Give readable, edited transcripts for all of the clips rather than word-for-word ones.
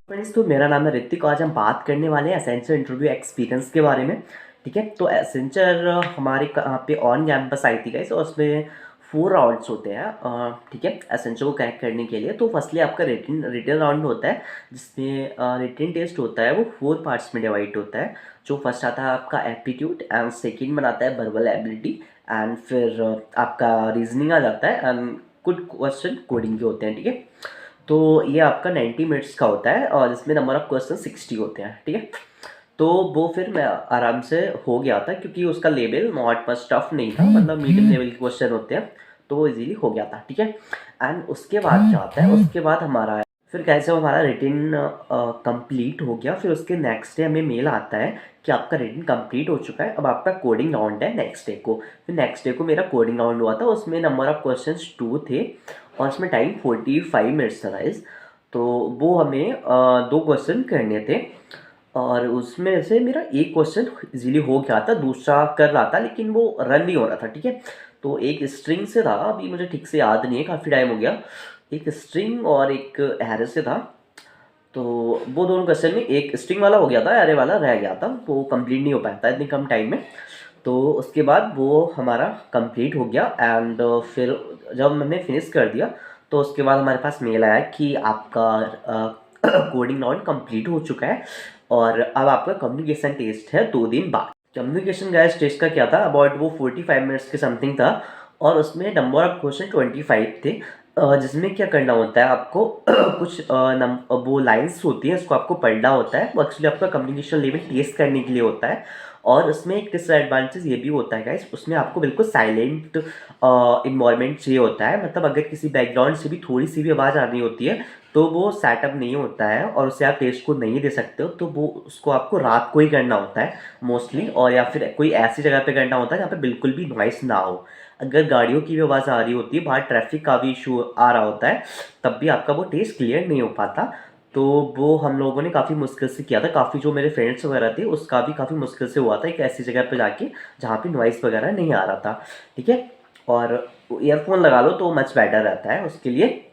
Friends, तो मेरा नाम है ऋतिक। आज हम बात करने वाले हैं एसेंचर इंटरव्यू एक्सपीरियंस के बारे में। ठीक है, तो एसेंचर हमारे यहाँ पे ऑन कैंपस आई थी गाइस, और उसमें 4 राउंड्स होते हैं। ठीक है, एसेंचर को क्रैक करने के लिए तो फर्स्टली आपका रिटन राउंड होता है, जिसमें रिटन टेस्ट होता है। वो 4 पार्ट्स में डिवाइड होता है। जो फर्स्ट आता है आपका एप्टीट्यूड, एंड सेकेंड बनाता है वर्बल एबिलिटी, एंड फिर आपका रीजनिंग आ जाता है, एंड कुछ क्वेश्चन कोडिंग के होते हैं। ठीक है, तो ये आपका 90 मिनट्स का होता है, और इसमें नंबर ऑफ क्वेश्चन 60 होते हैं। ठीक है, तो वो फिर मैं आराम से हो गया था, क्योंकि उसका लेवल नॉट मच टफ नहीं था, मतलब मीडियम लेवल के क्वेश्चन होते हैं, तो वो इजीली हो गया था। ठीक है, एंड उसके बाद क्या आता है, उसके बाद हमारा फिर कैसे हमारा रिटन कंप्लीट हो गया। फिर उसके नेक्स्ट डे हमें मेल आता है कि आपका रिटन कंप्लीट हो चुका है, अब आपका कोडिंग राउंड है नेक्स्ट डे को। फिर नेक्स्ट डे को मेरा कोडिंग राउंड हुआ था, उसमें नंबर ऑफ क्वेश्चंस 2 थे, और उसमें टाइम 45 मिनट्स था गाइस। तो वो हमें 2 क्वेश्चन करने थे, और उसमें से मेरा एक क्वेश्चन इजीली हो गया था, दूसरा कर रहा था लेकिन वो रन नहीं हो रहा था। ठीक है, तो एक स्ट्रिंग से था, अभी मुझे ठीक से याद नहीं है, काफ़ी टाइम हो गया। एक स्ट्रिंग और एक एरे से था। तो वो दोनों क्वेश्चन में एक स्ट्रिंग वाला हो गया था, एरे वाला रह गया था, तो वो कंप्लीट नहीं हो पाया था इतनी कम टाइम में। तो उसके बाद वो हमारा कंप्लीट हो गया, एंड फिर जब हमने फिनिश कर दिया, तो उसके बाद हमारे पास मेल आया कि आपका कोडिंग राउंड कंप्लीट हो चुका है, और अब आपका कम्युनिकेशन टेस्ट है 2 दिन बाद। कम्युनिकेशन गैस टेस्ट का क्या था, अबाउट वो 45 मिनट्स के समथिंग था, और उसमें नंबर ऑफ क्वेश्चन 25 थे। जिसमें क्या करना होता है आपको कुछ वो लाइंस होती हैं, उसको आपको पढ़ना होता है। वो एक्चुअली आपका कम्युनिकेशन लेवल टेस्ट करने के लिए होता है। और उसमें एक डिसएडवांटेज ये भी होता है गाइस, उसमें आपको बिल्कुल साइलेंट इन्वायरमेंट चाहिए होता है। मतलब अगर किसी बैकग्राउंड से भी थोड़ी सी भी आवाज़ आ रही होती है, तो वो सेटअप नहीं होता है, और उसे आप टेस्ट को नहीं दे सकते हो। तो वो उसको आपको रात को ही करना होता है मोस्टली, और या फिर कोई ऐसी जगह पे करना होता है जहाँ पे बिल्कुल भी नॉइस ना हो। अगर गाड़ियों की भी आवाज़ आ रही होती है, बाहर ट्रैफिक का भी इशू आ रहा होता है, तब भी आपका वो टेस्ट क्लियर नहीं हो पाता। तो वो हम लोगों ने काफ़ी मुश्किल से किया था। काफ़ी जो मेरे फ्रेंड्स वगैरह थे, उसका भी काफ़ी मुश्किल से हुआ था, एक ऐसी जगह पे जाके जहाँ पे नॉइस वगैरह नहीं आ रहा था। ठीक है, और ईयरफोन लगा लो तो मच बेटर रहता है उसके लिए।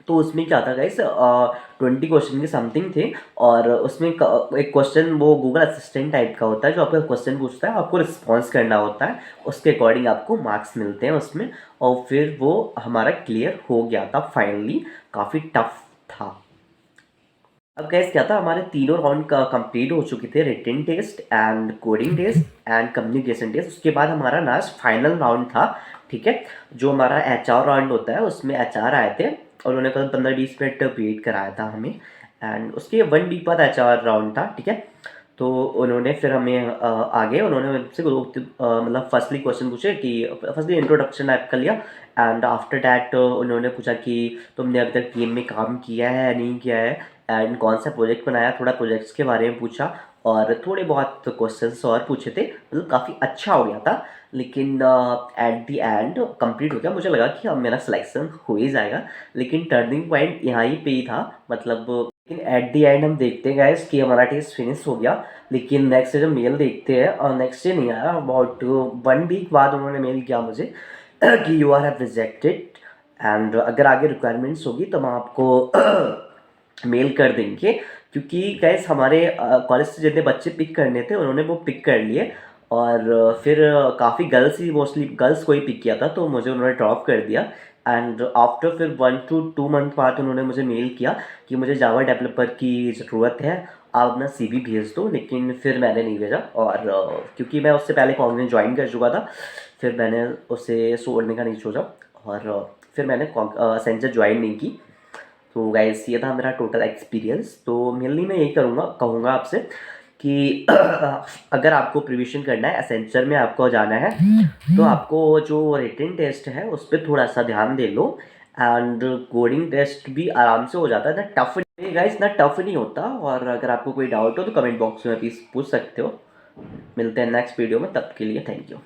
तो उसमें क्या था गाइस, 20 क्वेश्चन के समथिंग थे, और उसमें एक क्वेश्चन वो गूगल असिस्टेंट टाइप का होता है, जो आपका क्वेश्चन पूछता है, आपको रिस्पॉन्स करना होता है, उसके अकॉर्डिंग आपको मार्क्स मिलते हैं उसमें। और फिर वो हमारा क्लियर हो गया था फाइनली। काफ़ी टफ था। अब गैस क्या था, हमारे तीनों राउंड का कंप्लीट हो चुके थे, written test and coding test and communication test. उसके बाद हमारा लास्ट फाइनल राउंड था। ठीक है, जो हमारा एचआर राउंड होता है, उसमें एचआर आए थे, और उन्होंने करीब 15-20 मिनट वेट कराया था हमें, एंड उसके 1 वीक बाद एचआर राउंड था। ठीक है, तो उन्होंने फिर हमें आगे उन्होंने मुझसे मतलब फर्स्टली क्वेश्चन पूछे कि फर्स्टली इंट्रोडक्शन टाइप कर लिया, एंड आफ्टर डैट उन्होंने पूछा कि तुमने अभी तक टीम में काम किया है या नहीं किया है, एंड कौन सा प्रोजेक्ट बनाया, थोड़ा प्रोजेक्ट्स के बारे में पूछा, और थोड़े बहुत क्वेश्चंस और पूछे थे। मतलब काफ़ी अच्छा हो गया था, लेकिन एट द एंड कंप्लीट हो गया। मुझे लगा कि अब मेरा सिलेक्शन हो ही जाएगा, लेकिन टर्निंग पॉइंट यहाँ ही पे ही था। मतलब लेकिन एट द एंड हम देखते हैं गाइस कि हमारा टेस्ट फिनिश हो गया, लेकिन नेक्स्ट डे जब मेल देखते हैं, और नेक्स्ट डे नहीं आया, अबाउट 1 वीक बाद उन्होंने मेल किया मुझे कि you are have rejected, and अगर आगे रिक्वायरमेंट्स होगी तो हम आपको मेल कर देंगे। क्योंकि गैस हमारे कॉलेज से जितने बच्चे पिक करने थे, उन्होंने वो पिक कर लिए, और फिर काफ़ी गर्ल्स ही, मोस्टली गर्ल्स को ही पिक किया था, तो मुझे उन्होंने ड्रॉप कर दिया। एंड आफ्टर फिर 1 to 2 मंथ बाद उन्होंने मुझे मेल किया कि मुझे जावा डेवलपर की ज़रूरत है, आप अपना सीवी भेज दो। लेकिन फिर मैंने नहीं भेजा, और क्योंकि मैं उससे पहले कॉलेज ज्वाइन कर चुका था, फिर मैंने उसे छोड़ने का नहीं सोचा, और फिर मैंने सेंचर ज्वाइन नहीं की। तो गाइस ये था मेरा टोटल एक्सपीरियंस। तो मेनली मैं यही कहूँगा आपसे कि अगर आपको प्रिपरेशन करना है, एसेंचर में आपको जाना है, तो आपको जो रिटन टेस्ट है उस पर थोड़ा सा ध्यान दे लो, एंड कोडिंग टेस्ट भी आराम से हो जाता है, ना टफ नहीं गाइस, इतना टफ नहीं होता। और अगर आपको कोई डाउट हो तो कमेंट बॉक्स में प्लीज़ पूछ सकते हो। मिलते हैं नेक्स्ट वीडियो में, तब के लिए थैंक यू।